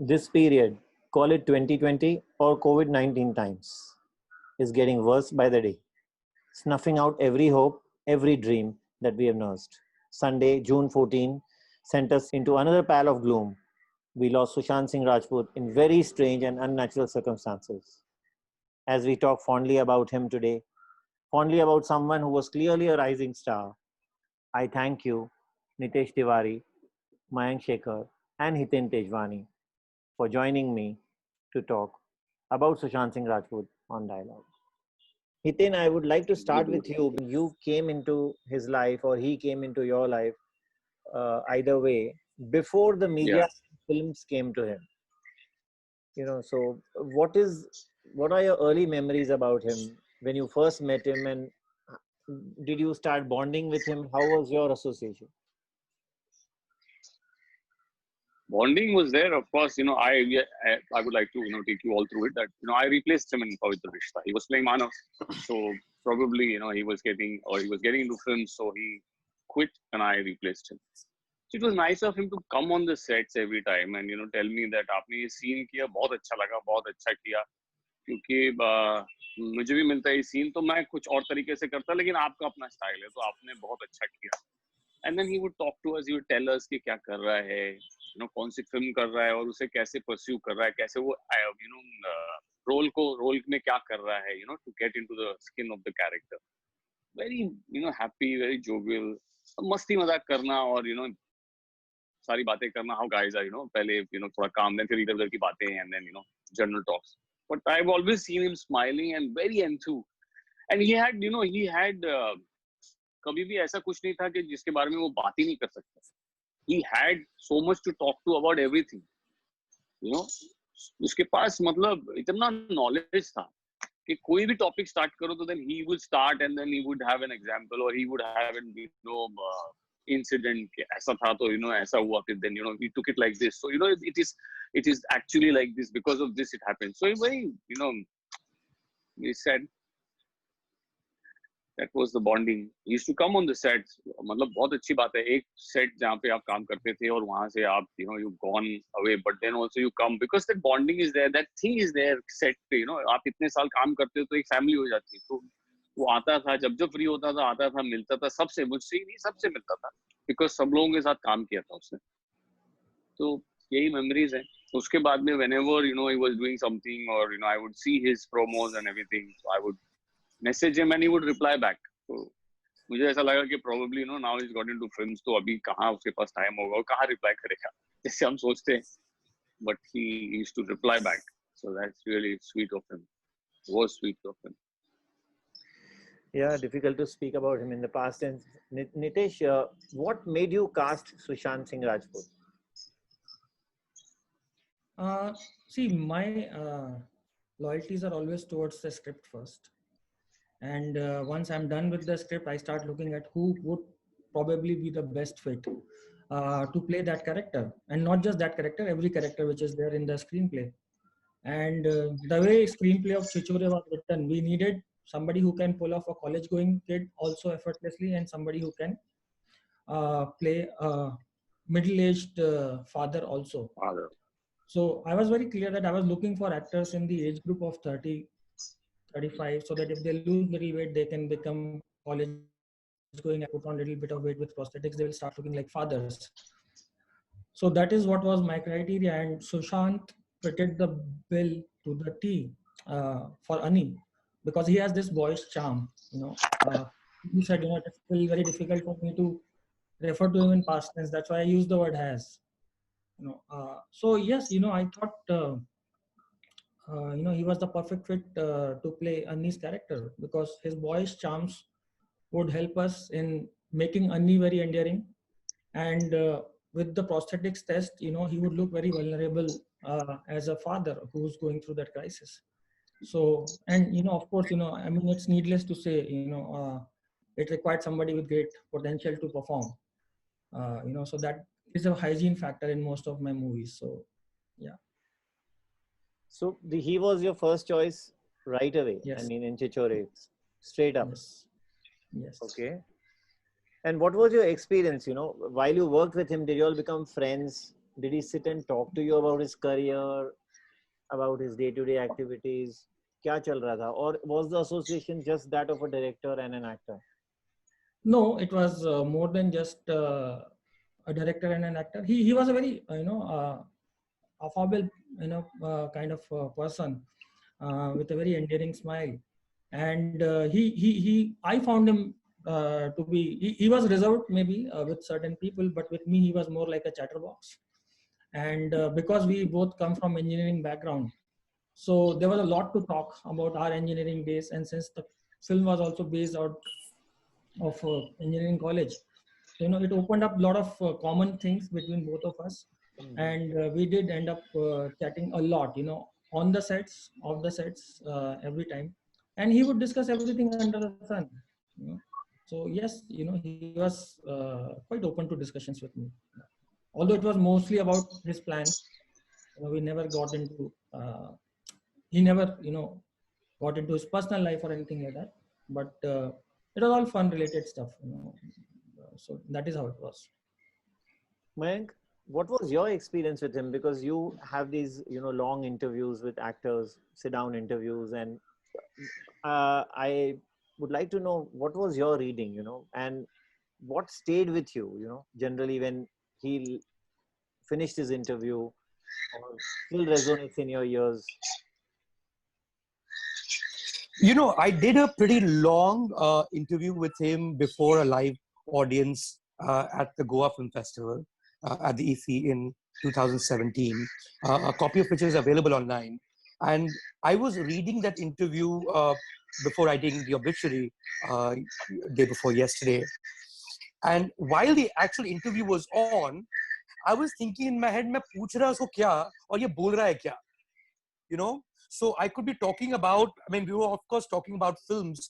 This period, call it 2020 or COVID-19 times, is getting worse by the day, snuffing out every hope, every dream that we have nursed. Sunday, June 14, sent us into another pile of gloom. We lost Sushant Singh Rajput in very strange and unnatural circumstances. As we talk fondly about him today, fondly about someone who was clearly a rising star, I thank you, Nitesh Tiwari, Mayank Shekhar, and Hiten Tejwani for joining me to talk about Sushant Singh Rajput on Dialogue. Hiten, I would like to start with you. You came into his life or he came into your life, either way, before the media Yeah. films came to him. So what are your early memories about him when you first met him, and did you start bonding with him? How was your association? Bonding was there, of course. I would like to take you all through it. That I replaced him in Pavitra Rishta. He was playing Manav, so probably he was getting into films, so he quit and I replaced him. So it was nice of him to come on the sets every time and tell me that आपने ये scene किया बहुत अच्छा लगा, बहुत अच्छा किया, क्योंकि मुझे भी मिलता है ये scene तो मैं कुछ और तरीके से करता, लेकिन आपका अपना स्टाइल है तो आपने बहुत अच्छा किया. And then he would talk to us, he would tell us कि क्या कर रहा है, कौन सी फिल्म कर रहा है और उसे कैसे pursue कर रहा है, कैसे वो रोल में क्या कर रहा है, to get into the skin of the character. Very happy, very jovial, मस्ती मजाक करना और सारी बातें करना, how guys are, पहले थोड़ा काम, then फिर इधर उधर की बातें, and then general talks. But I've always seen him smiling and very enthused. And he had कभी भी ऐसा कुछ नहीं था कि जिसके बारे में वो बात ही नहीं कर सकता. He had so much to talk to about everything. उसके पास मतलब इतना knowledge था कि कोई भी topic start करो तो then he would start and then he would have an example or he would have an incident कि ऐसा था तो ऐसा हुआ फिर then we took it like this. So it is actually like this, because of this it happened. So very he said that was the bonding. He used to come on the set. मतलब बहुत अच्छी बात है, एक set जहाँ पे आप काम करते थे और वहाँ से आप you gone away, but then also you come because that bonding is there, that thing is there set पे. आप इतने साल काम करते हो तो एक family हो जाती है. तो वो आता था, जब फ्री होता था आता था, मिलता था सबसे, मुझसे ही नहीं सबसे मिलता था, because सब लोगों के साथ काम किया था उसने. तो यही memories हैं. उसके बाद में whenever he was doing something or I would see his promos and everything, so I would message him and he would reply back. So मुझे ऐसा लगा कि probably now he's got into films, तो अभी कहाँ उसके पास time होगा और कहाँ reply करेगा, जैसे हम सोचते हैं. But he used to reply back, so that's really sweet of him. It was sweet of him. Yeah, difficult to speak about him in the past. And Nitesh, what made you cast Sushant Singh Rajput? See, my loyalties are always towards the script first. And once I'm done with the script, I start looking at who would probably be the best fit to play that character. And not just that character, every character which is there in the screenplay. And the way screenplay of Chichore was written, we needed somebody who can pull off a college-going kid also effortlessly, and somebody who can play a middle-aged father also. So I was very clear that I was looking for actors in the age group of 30, 35, so that if they lose little weight, they can become college going, put on a little bit of weight with prosthetics, they will start looking like fathers. So that is what was my criteria, and Sushant fitted the bill to the T for Ani, because he has this boyish charm. He said, it's still very difficult for me to refer to him in past tense. That's why I use the word has. So yes, I thought he was the perfect fit to play Anni's character, because his boyish charms would help us in making Anni very endearing, and with the prosthetics test, he would look very vulnerable as a father who's going through that crisis. So, and of course, it's needless to say, it required somebody with great potential to perform. So that is a hygiene factor in most of my movies. So, yeah. So he was your first choice right away. Yes. I mean, in Chichore, straight up. Yes. Okay. And what was your experience? While you worked with him, did you all become friends? Did he sit and talk to you about his career, about his day-to-day activities? क्या चल रहा था? Or was the association just that of a director and an actor? No, it was more than just a director and an actor. He was a very affable kind of person with a very endearing smile, and he I found him to be he was reserved maybe with certain people, but with me he was more like a chatterbox. And because we both come from engineering background, so there was a lot to talk about our engineering days. And since the film was also based out of engineering college, so it opened up a lot of common things between both of us. And we did end up chatting a lot, on the sets, off the sets, every time. And he would discuss everything under the sun, you know. So yes, he was quite open to discussions with me, although it was mostly about his plans. We never got into he never got into his personal life or anything like that. But it was all fun related stuff. So that is how it was. Mayank, what was your experience with him? Because you have these, long interviews with actors, sit-down interviews, and I would like to know what was your reading, and what stayed with you, generally when he finished his interview, or still resonates in your ears. I did a pretty long interview with him before a live audience at the Goa Film Festival at the EC in 2017, a copy of which is available online. And I was reading that interview before writing the obituary day before yesterday. And while the actual interview was on, I was thinking in my head, मैं पूछ रहा उसको क्या और ये बोल रहा है क्या, So I could be talking about, we were of course talking about films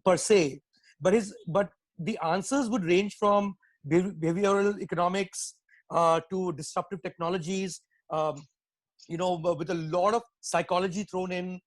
per se, but the answers would range from behavioral economics to disruptive technologies, with a lot of psychology thrown in,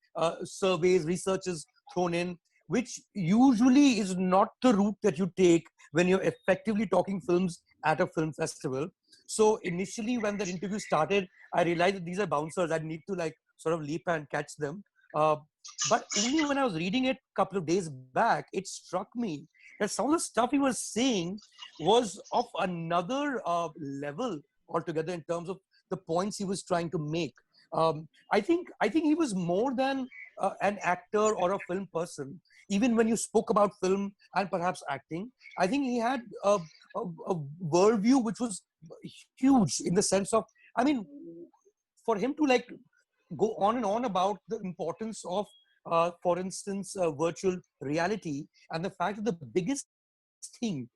surveys, researches thrown in, which usually is not the route that you take when you're effectively talking films at a film festival. So initially when the interview started, I realized that these are bouncers. I need to sort of leap and catch them. But only when I was reading it a couple of days back, it struck me that some of the stuff he was saying was of another level altogether in terms of the points he was trying to make. I think he was more than an actor or a film person. Even when you spoke about film and perhaps acting, I think he had a worldview which was huge in the sense of, for him to go on and on about the importance of, for instance, virtual reality, and the fact that the biggest thing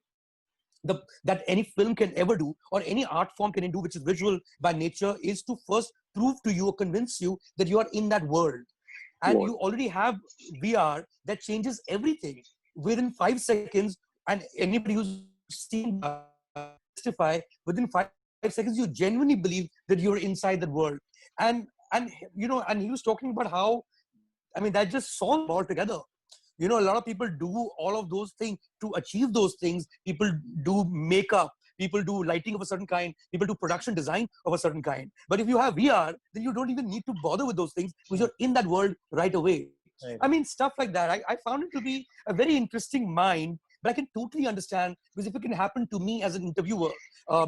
that any film can ever do, or any art form can do, which is visual by nature, is to first prove to you or convince you that you are in that world. And you already have VR that changes everything within 5 seconds. And anybody who's seen testify, within 5 seconds, you genuinely believe that you're inside that world. And he was talking about how, that just solved altogether. A lot of people do all of those things to achieve those things. People do makeup, people do lighting of a certain kind, people do production design of a certain kind. But if you have VR, then you don't even need to bother with those things because you're in that world right away. Right. Stuff like that. I found it to be a very interesting mind, but I can totally understand, because if it can happen to me as an interviewer,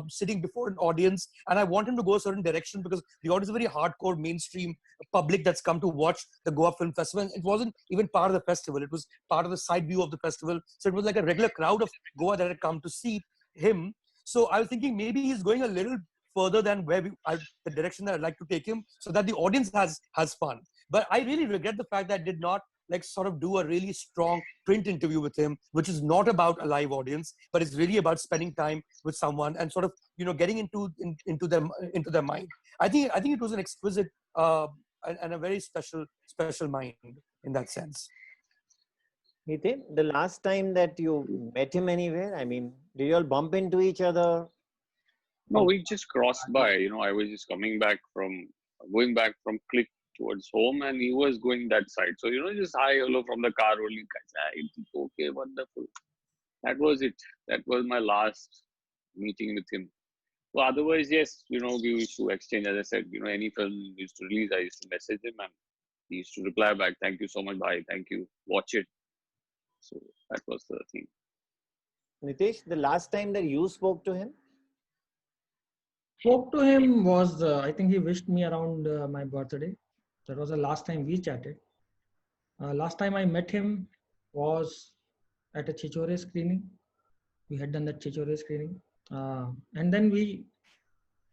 sitting before an audience, and I want him to go a certain direction because the audience is a very hardcore mainstream public that's come to watch the Goa Film Festival. It wasn't even part of the festival. It was part of the side view of the festival. So it was like a regular crowd of Goa that had come to see him. So I was thinking maybe he's going a little further than where the direction that I'd like to take him, so that the audience has fun. But I really regret the fact that I did not sort of do a really strong print interview with him, which is not about a live audience, but it's really about spending time with someone and sort of getting into their mind. I think it was an exquisite and a very special mind in that sense. Hiten, the last time that you met him anywhere, did you all bump into each other? No, we just crossed by. I was just going back from Click towards home, and he was going that side. So, just hi, hello from the car only. Okay, wonderful. That was it. That was my last meeting with him. So otherwise, yes, we used to exchange. As I said, any film we used to release, I used to message him, and he used to reply back, "Thank you so much, bye. Thank you. Watch it." So that was the thing. Nitesh, the last time that you spoke to him? Spoke to him was, I think he wished me around my birthday. That was the last time we chatted. Last time I met him was at a Chichore screening. We had done that Chichore screening. And then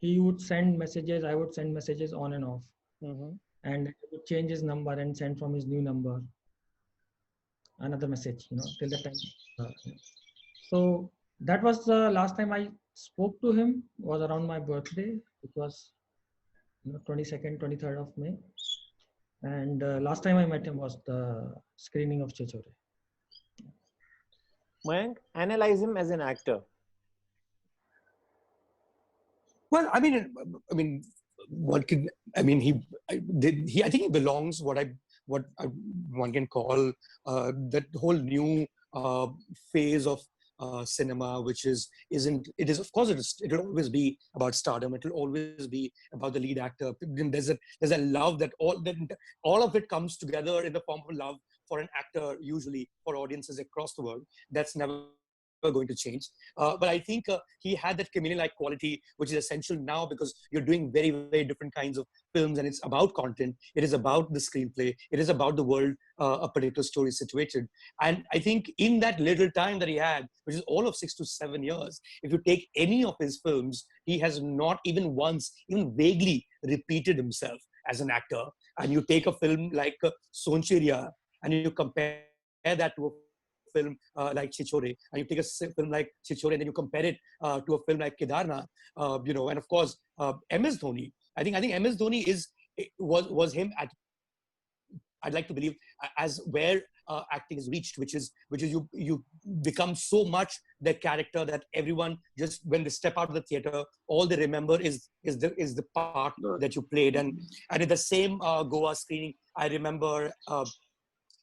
he would send messages, I would send messages on and off. Mm-hmm. And he would change his number and send from his new number another message, till the time. So that was the last time I spoke to him, was around my birthday, which was 22nd, 23rd of May. And last time I met him was the screening of Chichore. Mayank, analyze him as an actor. Well, I mean, one can. I mean, he. I think he belongs one can call that whole new phase of cinema, which isn't. It is, of course, it'll always be about stardom. It'll always be about the lead actor. There's a love that all of it comes together in the form of love for an actor, usually for audiences across the world. That's never going to change. But I think he had that communal-like quality, which is essential now because you're doing very, very different kinds of films, and it's about content. It is about the screenplay. It is about the world a particular story is situated. And I think in that little time that he had, which is all of 6 to 7 years, if you take any of his films, he has not even once, even vaguely repeated himself as an actor. And you take a film like Soncheria, and you compare that to a film like Chichore, and you take a film like Chichore, and then you compare it to a film like Kedarnath, and of course MS Dhoni. I think MS Dhoni was him at, I'd like to believe, as where acting is reached, which is you become so much the character that everyone, just when they step out of the theater, all they remember is the part that you played. And at the same Goa screening, I remember.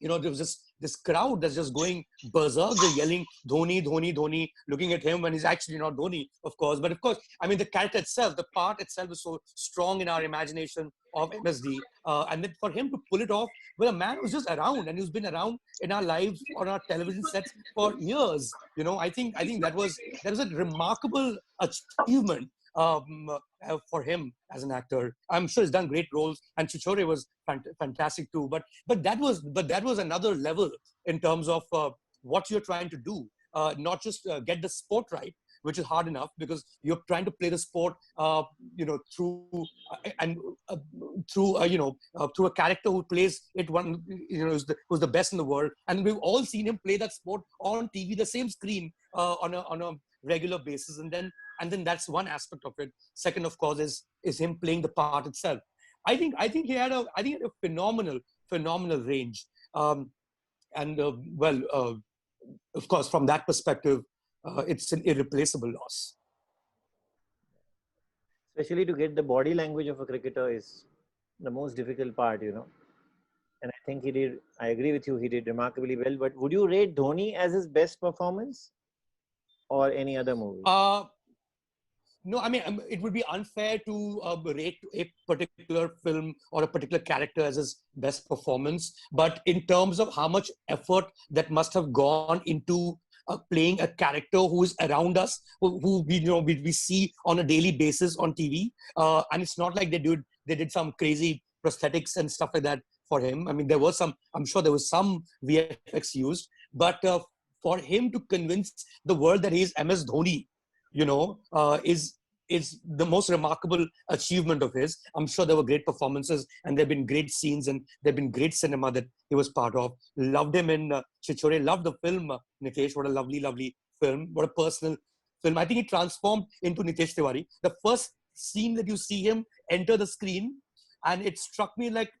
There was this crowd that's just going berserk, just yelling Dhoni, Dhoni, Dhoni, looking at him when he's actually not Dhoni, of course. But of course, I mean, the character itself, the part itself is so strong in our imagination of MSD. And then for him to pull it off, well, a man who's just around, and who's been around in our lives, on our television sets for years. I think that was a remarkable achievement for him as an actor. I'm sure he's done great roles, and Chichore was fantastic too. But that was another level in terms of what you're trying to do. Not just get the sport right, which is hard enough because you're trying to play the sport, through a character who plays it who's the best in the world, and we've all seen him play that sport on TV, the same screen, on a regular basis, and then that's one aspect of it. Second, of course, is him playing the part itself. I think he had a phenomenal range, of course, from that perspective, it's an irreplaceable loss. Especially to get the body language of a cricketer is the most difficult part, And I think I agree with you, he did remarkably well. But would you rate Dhoni as his best performance or any other movie? No, I mean, it would be unfair to rate a particular film or a particular character as his best performance. But in terms of how much effort that must have gone into playing a character who is around us, who we see on a daily basis on TV, and it's not like they did some crazy prosthetics and stuff like that for him. I mean, I'm sure there was some VFX used, but for him to convince the world that he is MS Dhoni, is the most remarkable achievement of his. I'm sure there were great performances, and there have been great scenes, and there have been great cinema that he was part of. Loved him in Chichore. Loved the film, Nitesh. What a lovely film. What a personal film. I think he transformed into Nitesh Tiwari. The first scene that you see him enter the screen, and it struck me like,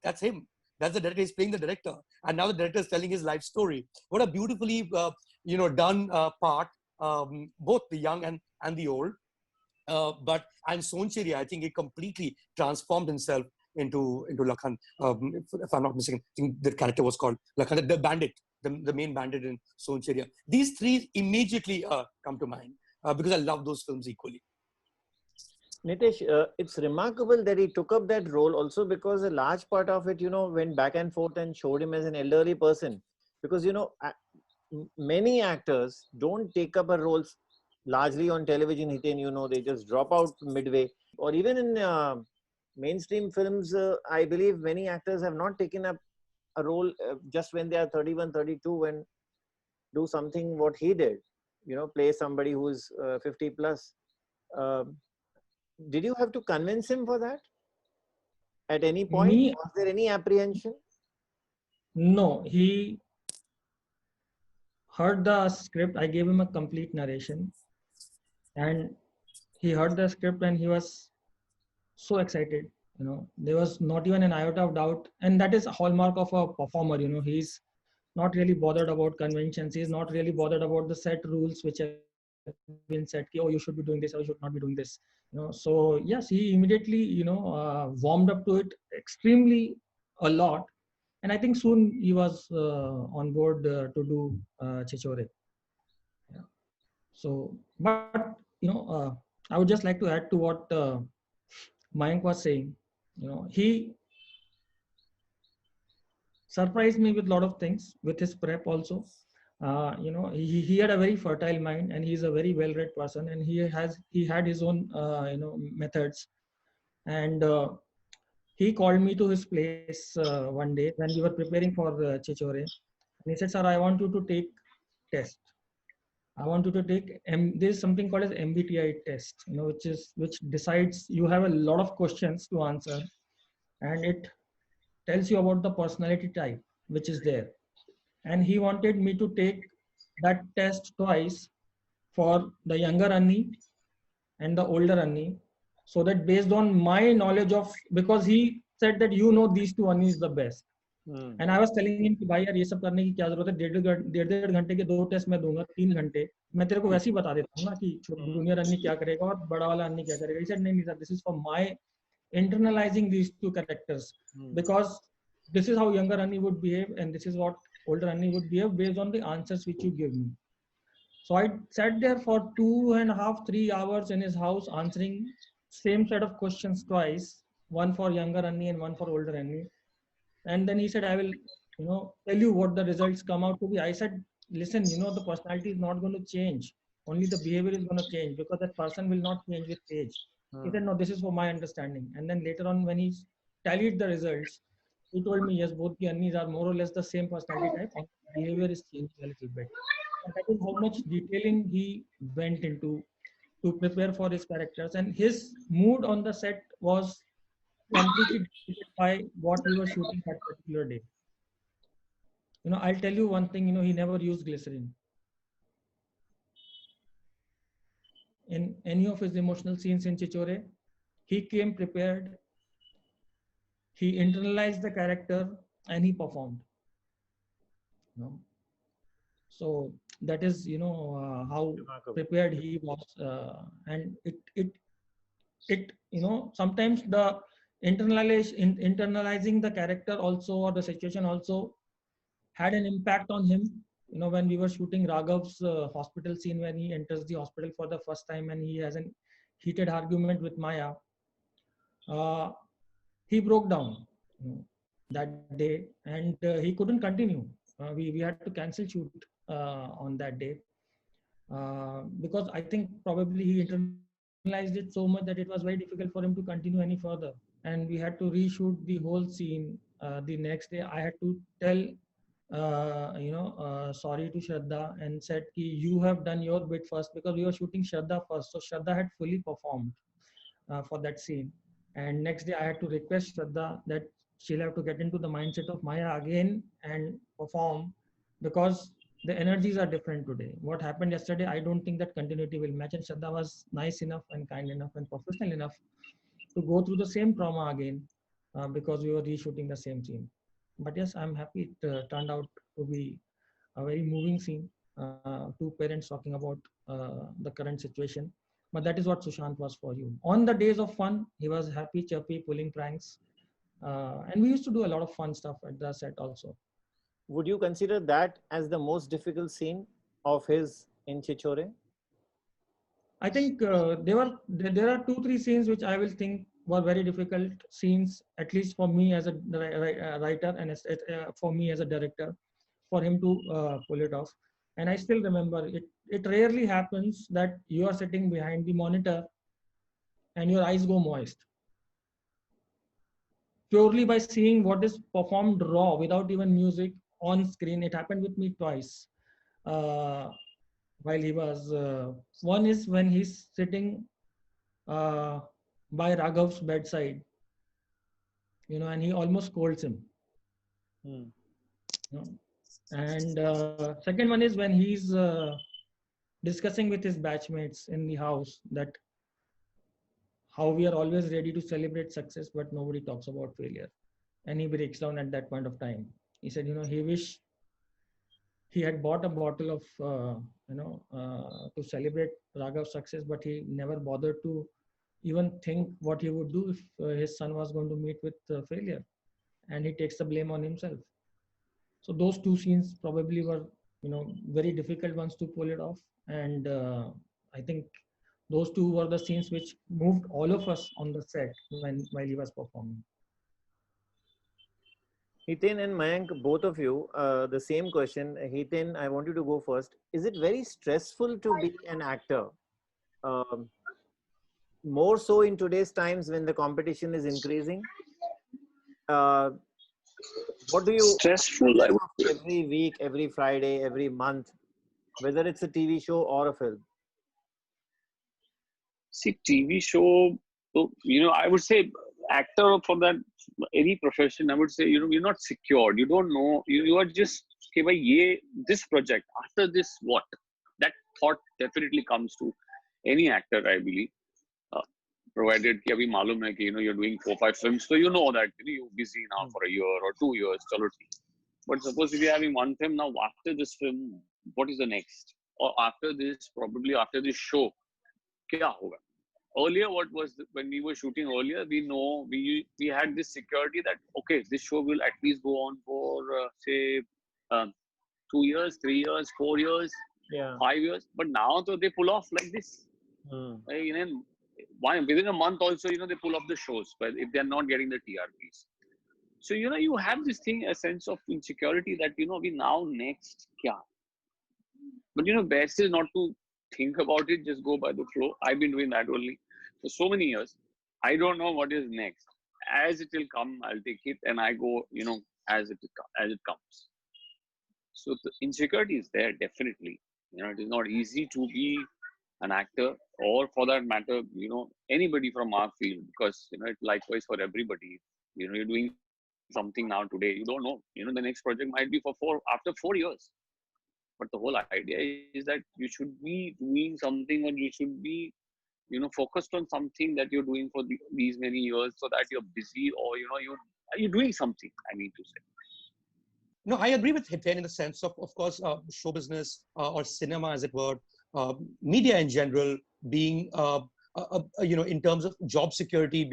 that's him. That's the director. He's playing the director, and now the director is telling his life story. What a beautifully done part. Both the young and the old. And Soncheria, I think he completely transformed himself into Lakhan. If I'm not mistaken, I think the character was called Lakhan, the bandit, the main bandit in Soncheria. These three immediately come to mind because I love those films equally. Nitesh, it's remarkable that he took up that role also because a large part of it, went back and forth and showed him as an elderly person. Because, many actors don't take up a role largely on television, Hiten, they just drop out midway. Or even in mainstream films, I believe many actors have not taken up a role just when they are 31, 32, and do something what he did, play somebody who's 50 plus. Um did you have to convince him for that at any point? Me, Was there any apprehension? no, he heard the script. I gave him a complete narration, and he heard the script and he was so excited. There was not even an iota of doubt, and that is a hallmark of a performer. He's not really bothered about conventions. He's not really bothered about the set rules which have been set. Oh, you should be doing this, or you should not be doing this. So yes, he immediately warmed up to it extremely a lot, and I think soon he was on board to do Chichore. Yeah. So, but I would just like to add to what Mayank was saying. He surprised me with a lot of things with his prep also. He had a very fertile mind, and he's a very well-read person, and he had his own methods. And he called me to his place one day when we were preparing for Chichore, and he said, "Sir, I want you to take test. I want you to take there's something called as MBTI test, which decides you have a lot of questions to answer, and it tells you about the personality type which is there. And he wanted me to take that test twice for the younger Anni and the older Anni, so that based on my knowledge of, because he said that these two Anni is the best. And I was telling him कि भाई यार ये सब करने की क्या जरूरत है, डेढ़ घंटे के 2 टेस्ट मैं दूंगा, 3 घंटे मैं तेरे को वैसे ही बता देता हूँ ना कि जूनियर अन्नी क्या करेगा और बड़ा वाला अन्नी क्या करेगा. He said, नहीं sir, this is for my internalizing these two characters, because this is how younger Anni would behave and this is what older Anni would behave based on the answers which you give me. So I sat there for 2.5, 3 hours in his house answering same set of questions twice, one for younger Anni and one for older Anni. And then he said, I will, tell you what the results come out to be. I said, listen, the personality is not going to change. Only the behavior is going to change, because that person will not change with age. He said, no, this is for my understanding. And then later on, when he tallied the results, he told me, yes, both the Annis are more or less the same personality type. And behavior is changing a little bit. And that is how much detailing he went into to prepare for his characters. And his mood on the set was completely dictated by what we were shooting that particular day. I'll tell you one thing, he never used glycerin. In any of his emotional scenes in Chichore, he came prepared, he internalized the character, and he performed. So that is, how prepared he was. And it sometimes the internalizing the character also, or the situation also, had an impact on him. When we were shooting Raghav's hospital scene, when he enters the hospital for the first time and he has a heated argument with Maya, he broke down that day, and he couldn't continue. We had to cancel shoot on that day, because I think probably he internalized it so much that it was very difficult for him to continue any further. And we had to reshoot the whole scene. The next day I had to tell sorry to Shraddha, and said you have done your bit first, because we were shooting Shraddha first. So Shraddha had fully performed for that scene, and next day I had to request Shraddha that she'll have to get into the mindset of Maya again and perform, because the energies are different today. What happened yesterday, I don't think that continuity will match, and Shraddha was nice enough and kind enough and professional enough to go through the same trauma again, because we were reshooting the same scene. But yes, I'm happy it turned out to be a very moving scene. Two parents talking about the current situation. But that is what Sushant was for you. On the days of fun, he was happy, chirpy, pulling pranks. And we used to do a lot of fun stuff at the set also. Would you consider that as the most difficult scene of his in Chichore? I think there are 2-3 scenes which I will think were very difficult scenes, at least for me as a writer and for me as a director, for him to pull it off. And I still remember it. It rarely happens that you are sitting behind the monitor and your eyes go moist purely by seeing what is performed raw without even music on screen. It happened with me twice. Uh, while he was one is when he's sitting uh, by Raghav's bedside, and he almost scolds him. Hmm. You know? And second one is when he's discussing with his batchmates in the house that how we are always ready to celebrate success, but nobody talks about failure. And he breaks down at that point of time. He said, he wish he had bought a bottle of, to celebrate Raghav's success, but he never bothered to even think what he would do if his son was going to meet with failure, and he takes the blame on himself. So those two scenes probably were, very difficult ones to pull it off. And I think those two were the scenes which moved all of us on the set while he was performing. Hiten and Mayank, both of you, the same question. Hiten, I want you to go first. Is it very stressful to be an actor? Um, More so in today's times when the competition is increasing? Uh, what do you Stressful, I would say. every week, every Friday, every month, whether it's a TV show or a film? See, TV show, so, I would say actor for that, any profession, I would say, you're not secured. You don't know. You are just, okay, bhai, this project, after this, what? That thought definitely comes to any actor, I believe. Uh, Provided कि अभी मालूम है कि you're doing 4-5 films, so you know that you're busy now for a year or 2 years, chalo theek. But suppose if you're having one film now, after this film, what is the next? Or after this, probably after this show, क्या होगा? Earlier, when we were shooting earlier, we had this security that okay, this show will at least go on for say 2 years, 3 years, 4 years, Yeah. 5 years. But now, so they pull off like this. Within a month also, they pull off the shows, but if they're not getting the TRPs. So, you have this thing, a sense of insecurity that, we now next, kya? But, best is not to think about it, just go by the flow. I've been doing that only for so many years. I don't know what is next. As it will come, I'll take it and I go, as it comes. So the insecurity is there, definitely. It is not easy to be an actor, or for that matter, anybody from our field, because it's likewise for everybody. You're doing something now today, you don't know. The next project might be after 4 years. But the whole idea is that you should be doing something, or you should be, focused on something that you're doing for these many years, so that you're busy, or you're doing something. I mean to say. No, I agree with Hiten in the sense of course, show business or cinema, as it were, media in general, being in terms of job security,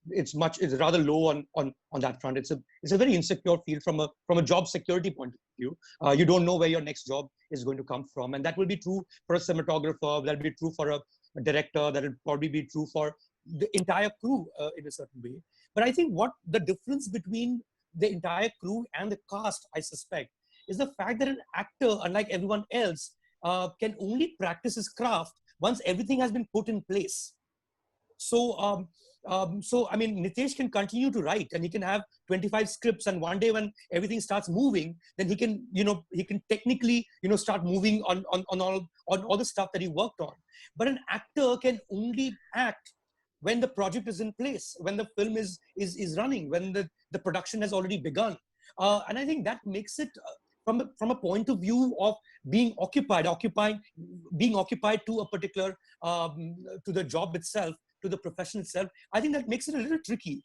it's rather low on that front. It's a very insecure field from a job security point of view. You don't know where your next job is going to come from, and that will be true for a cinematographer. That'll be true for a director. That'll probably be true for the entire crew in a certain way. But I think what the difference between the entire crew and the cast, I suspect, is the fact that an actor, unlike everyone else, can only practice his craft once everything has been put in place. So, I mean, Nitesh can continue to write, and he can have 25 scripts, and one day when everything starts moving, then he can technically, start moving on all the stuff that he worked on. But an actor can only act when the project is in place, when the film is running, when the production has already begun. And I think that makes it, from a point of view of being occupied to a particular, to the job itself, to the profession itself, I think that makes it a little tricky.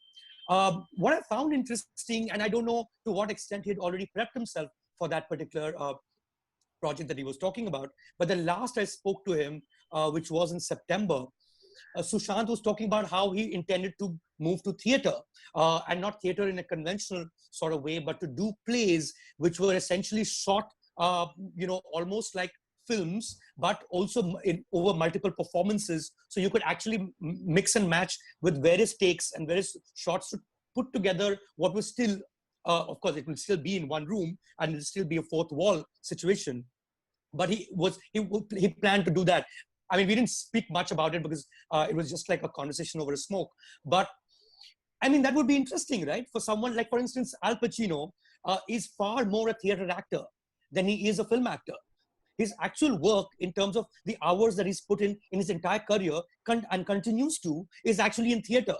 What I found interesting, and I don't know to what extent he had already prepped himself for that particular project that he was talking about, but the last I spoke to him, which was in September, Sushant was talking about how he intended to move to theater, and not theater in a conventional sort of way, but to do plays which were essentially shot, almost like films, but also over multiple performances. So you could actually mix and match with various takes and various shots to put together what was still, of course, it will still be in one room and it'll still be a fourth wall situation. But he planned to do that. I mean, we didn't speak much about it because it was just like a conversation over a smoke. But I mean, that would be interesting, right? For someone like, for instance, Al Pacino is far more a theater actor than he is a film actor. His actual work in terms of the hours that he's put in his entire career and continues to is actually in theater.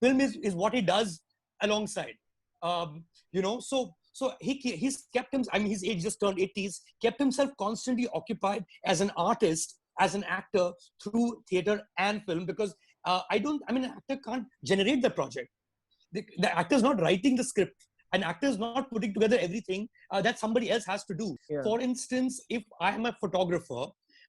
Film is what he does alongside. So he's kept him. I mean, his age just turned 80s. Kept himself constantly occupied as an artist, as an actor through theater and film. Because an actor can't generate the project. The actor's not writing the script. An actor is not putting together everything that somebody else has to do. Yeah. For instance, if I am a photographer,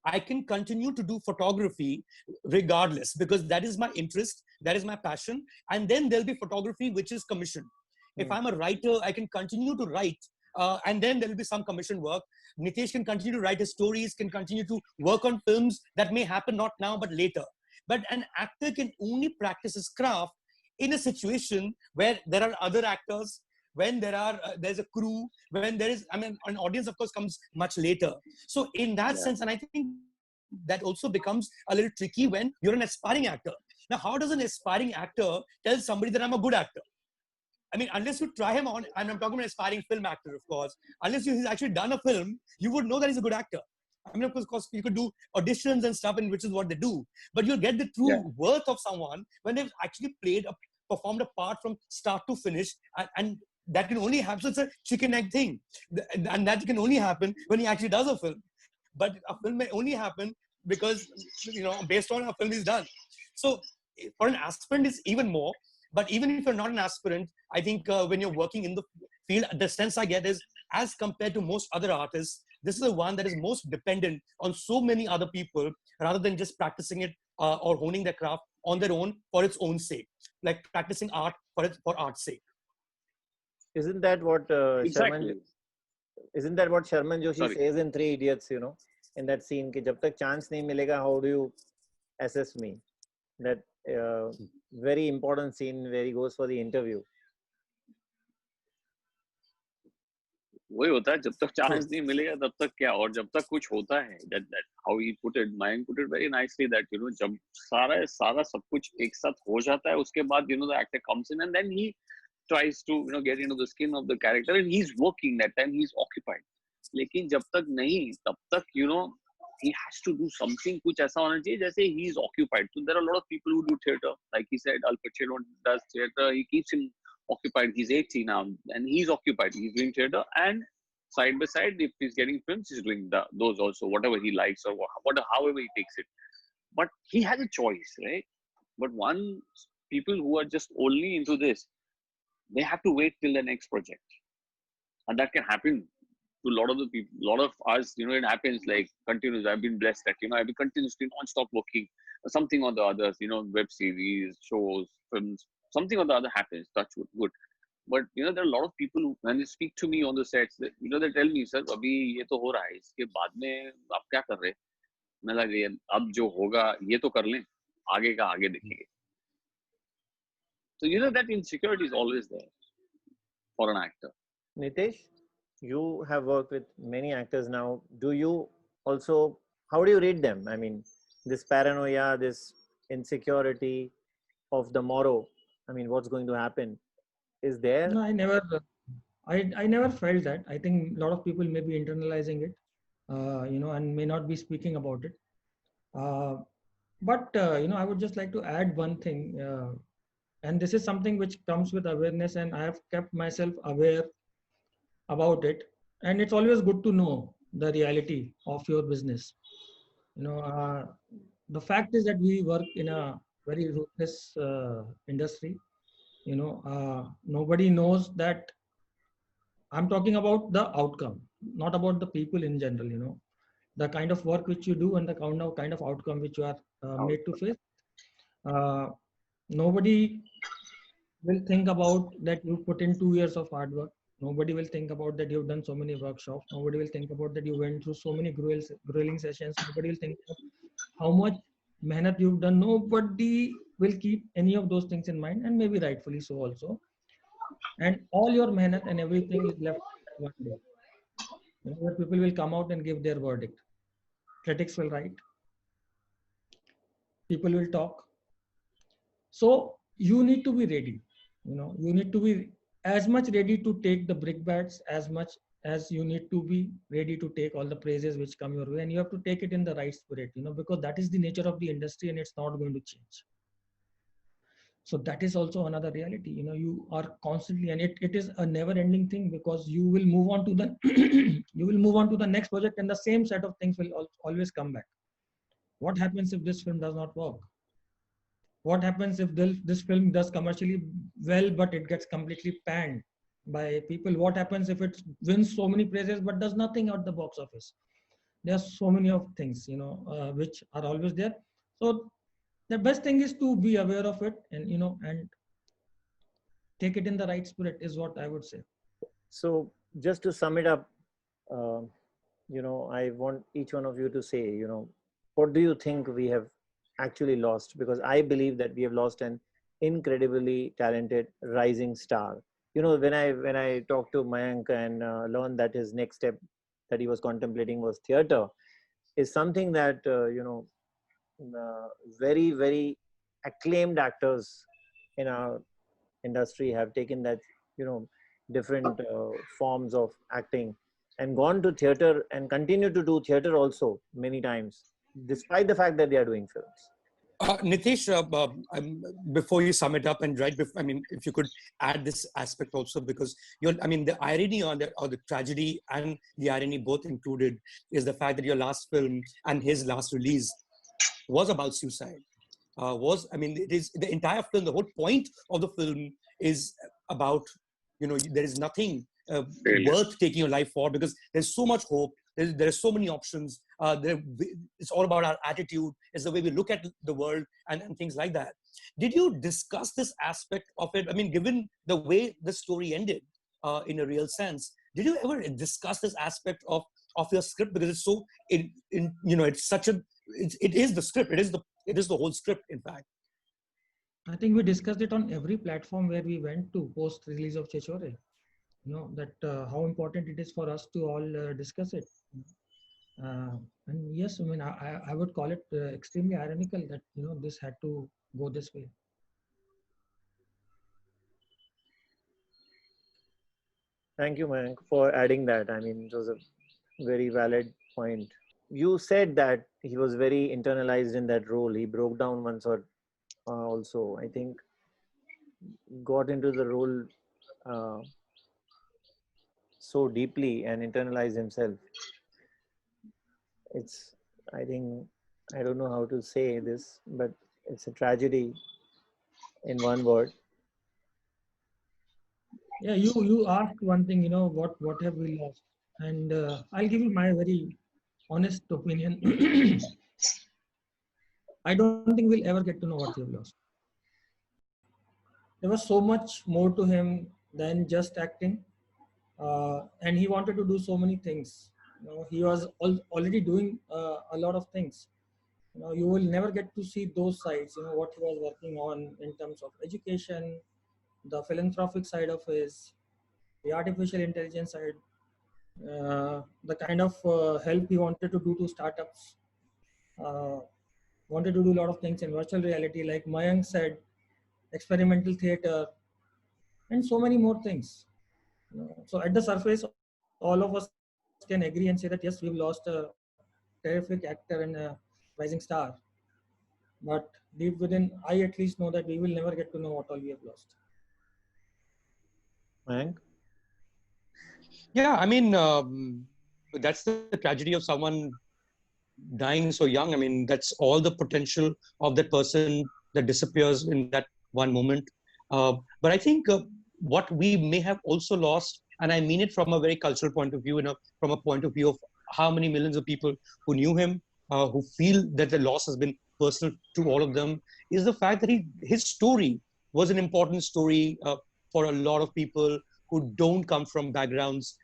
I can continue to do photography regardless, because that is my interest, that is my passion. And then there'll be photography which is commissioned. If I'm a writer, I can continue to write, and then there'll be some commission work. Nitesh can continue to write his stories, can continue to work on films that may happen not now but later. But an actor can only practice his craft in a situation where there are other actors, when there's a crew, when there is, an audience of course comes much later. So in that sense, and I think that also becomes a little tricky when you're an aspiring actor. Now, how does an aspiring actor tell somebody that I'm a good actor? I mean, unless you try him on, and I'm talking about an aspiring film actor, of course, unless he's actually done a film, you would know that he's a good actor. I mean, of course, you could do auditions and stuff, and which is what they do. But you'll get the true worth of someone when they've actually performed a part from start to finish, and that can only happen. So it's a chicken egg thing, and that can only happen when he actually does a film. But a film may only happen because, based on a film he's done. So for an aspirant, it's even more. But even if you're not an aspirant, I think when you're working in the field, the sense I get is, as compared to most other artists, this is the one that is most dependent on so many other people, rather than just practicing it or honing their craft on their own for its own sake, like practicing art for art's sake. Isn't that what Exactly. Isn't that what Sharman Joshi says in Three Idiots? In that scene, कि जब तक chance नहीं मिलेगा, how do you assess me? That very important scene where he goes for the interview. वही होता है, जब तक चांस नहीं मिलेगा तब तक क्या, और जब तक कुछ होता है, that how he put it, Mayank put it very nicely, that जब सारा सब कुछ एक साथ हो जाता है, उसके बाद the actor comes in and then he tries to get into the skin of the character, and he's working that time, he's occupied. लेकिन जब तक नहीं, तब तक he has to do something, कुछ ऐसा होना चाहिए जैसे he is occupied. So there are a lot of people who do theater, like he said, Al Pacino does theater, he keeps him occupied. He's 80 now and he's occupied, he's doing theater, and side by side, if he's getting films, he's doing those also, whatever he likes or however he takes it. But he has a choice, right? But people who are just only into this, they have to wait till the next project, and that can happen to a lot of the people, a lot of us. It happens like continuous. I've been blessed that I've been continuously non-stop working something or the others, web series, shows, films, something or the other happens. Touch wood, good. But there are a lot of people who, when they speak to me on the sets, they tell me, sir, अभी ये तो हो रहा है, इसके बाद में आप क्या कर रहे हैं? मैं लगे अब जो होगा ये तो कर लें, आगे का आगे देखेंगे. So that insecurity is always there for an actor. Nitesh, you have worked with many actors now. Do you also, how do you read them? I mean, this paranoia, this insecurity of the morrow, I mean, what's going to happen? Is there? No, I never felt that. I think a lot of people may be internalizing it, and may not be speaking about it. But I would just like to add one thing, and this is something which comes with awareness, and I have kept myself aware about it. And it's always good to know the reality of your business. The fact is that we work in a very ruthless industry. Nobody knows that. I'm talking about the outcome, not about the people in general. The kind of work which you do and the kind of outcome which you are made to face. Nobody will think about that you put in 2 years of hard work Nobody will think about that you've done so many workshops. Nobody will think about that you went through so many grilling sessions. Nobody will think of how much mehnat you've done. Nobody will keep any of those things in mind, and maybe rightfully so also. And all your mehnat and everything is left one day. Where people will come out and give their verdict. Critics will write. People will talk. So you need to be ready. You need to be as much ready to take the brickbats as much as you need to be ready to take all the praises which come your way, and you have to take it in the right spirit, because that is the nature of the industry and it's not going to change. So that is also another reality. You are constantly, and it is a never ending thing, because you will move on to the you will move on to the next project, and the same set of things will always come back. What happens if this film does not work? What happens if this film does commercially well, but it gets completely panned by people? What happens if it wins so many praises but does nothing at the box office? There are so many of things, which are always there. So the best thing is to be aware of it, and take it in the right spirit is what I would say. So just to sum it up, uh, I want each one of you to say, what do you think we have actually lost? Because I believe that we have lost an incredibly talented rising star. When I talked to Mayank and learned that his next step that he was contemplating was theater, is something that uh, very very acclaimed actors in our industry have taken that different forms of acting and gone to theater and continue to do theater also many times, despite the fact that they are doing films. Nitesh, before you sum it up, and right before, if you could add this aspect also, because the irony or the tragedy and the irony both included is the fact that your last film and his last release was about suicide. It is the entire film. The whole point of the film is about, there is nothing worth taking your life for, because there's so much hope. There are so many options. It's all about our attitude. It's the way we look at the world and things like that. Did you discuss this aspect of it? Given the way the story ended, in a real sense, did you ever discuss this aspect of your script? Because it's so, it's such a, it is the script. It is the whole script, in fact. I think we discussed it on every platform where we went to post release of Chechore. That how important it is for us to all discuss it. And yes, I would call it extremely ironical that this had to go this way. Thank you, Mayank, for adding that. It was a very valid point. You said that he was very internalized in that role. He broke down once, or also, I think, got into the role uh, so deeply and internalized himself. It's, I think, I don't know how to say this, but it's a tragedy in one word. Yeah, you asked one thing, what have we lost? And I'll give you my very honest opinion. I don't think we'll ever get to know what we have lost. There was so much more to him than just acting, and he wanted to do so many things. He was already doing a lot of things. You will never get to see those sides. What he was working on in terms of education, the philanthropic side of his, the artificial intelligence side, the kind of help he wanted to do to startups. Wanted to do a lot of things in virtual reality, like Mayank said, experimental theater, and so many more things. So at the surface, all of us can agree and say that yes, we've lost a terrific actor and a rising star. But deep within, I at least know that we will never get to know what all we have lost. Mayank? Yeah, that's the tragedy of someone dying so young. That's all the potential of that person that disappears in that one moment. But I think what we may have also lost, and I mean it from a very cultural point of view, from a point of view of how many millions of people who knew him, who feel that the loss has been personal to all of them, is the fact that his story was an important story for a lot of people who don't come from backgrounds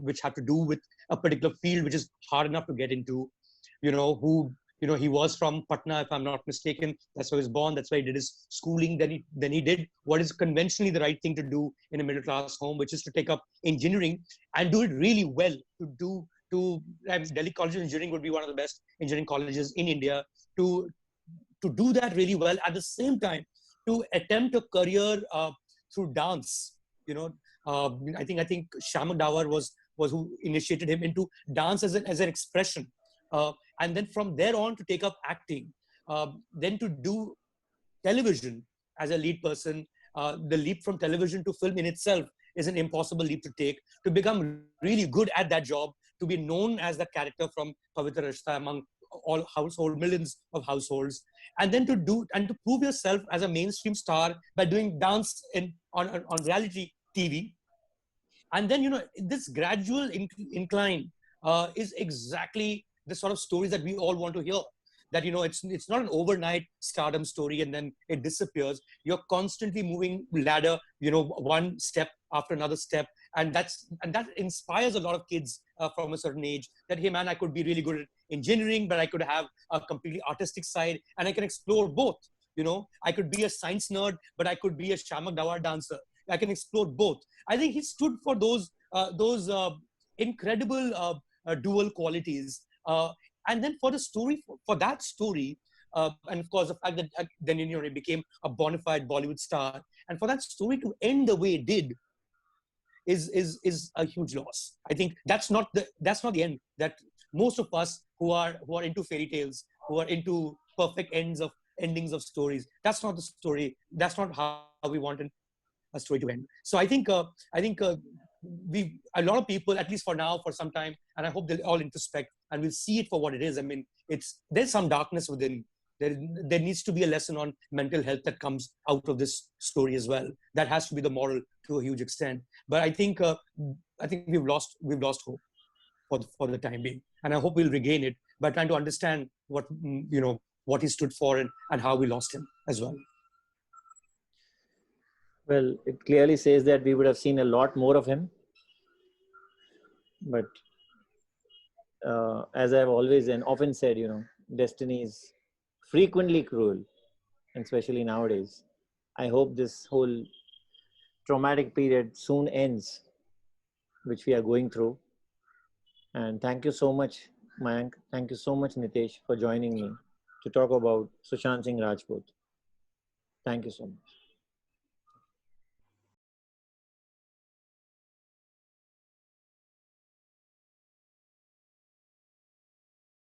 which have to do with a particular field which is hard enough to get into, who, he was from Patna, if I'm not mistaken. That's where he was born. That's where he did his schooling. Then he did what is conventionally the right thing to do in a middle class home, which is to take up engineering and do it really well. Delhi College of Engineering would be one of the best engineering colleges in India. To do that really well, at the same time to attempt a career through dance. I think Shamak Dawar was who initiated him into dance as an expression, and then from there on to take up acting, then to do television as a lead person. The leap from television to film in itself is an impossible leap to take. To become really good at that job, to be known as the character from Pavitra Rishta among all millions of households, and then to prove yourself as a mainstream star by doing dance on reality TV. And then, this gradual incline is exactly the sort of stories that we all want to hear. That, it's not an overnight stardom story and then it disappears. You're constantly moving ladder, one step after another step. And that inspires a lot of kids from a certain age, that, hey man, I could be really good at engineering, but I could have a completely artistic side and I can explore both. I could be a science nerd, but I could be a Shamak Dawar dancer. I can explore both. I think he stood for those incredible dual qualities. And then for the story, for that story, and of course the fact that then he became a bona fide Bollywood star, and for that story to end the way it did is a huge loss. I think that's not the end. That most of us who are into fairy tales, who are into perfect endings of stories, that's not the story. That's not how we want a story to end. So I think a lot of people, at least for now, for some time, and I hope they'll all introspect and we'll see it for what it is. I mean, there's some darkness within. There needs to be a lesson on mental health that comes out of this story as well. That has to be the moral to a huge extent. But I think we've lost hope for the time being, and I hope we'll regain it by trying to understand what he stood for and how we lost him as well. Well, it clearly says that we would have seen a lot more of him. But as I've always and often said, destiny is frequently cruel, and especially nowadays. I hope this whole traumatic period soon ends, which we are going through. And thank you so much, Mayank. Thank you so much, Nitesh, for joining me to talk about Sushant Singh Rajput. Thank you so much.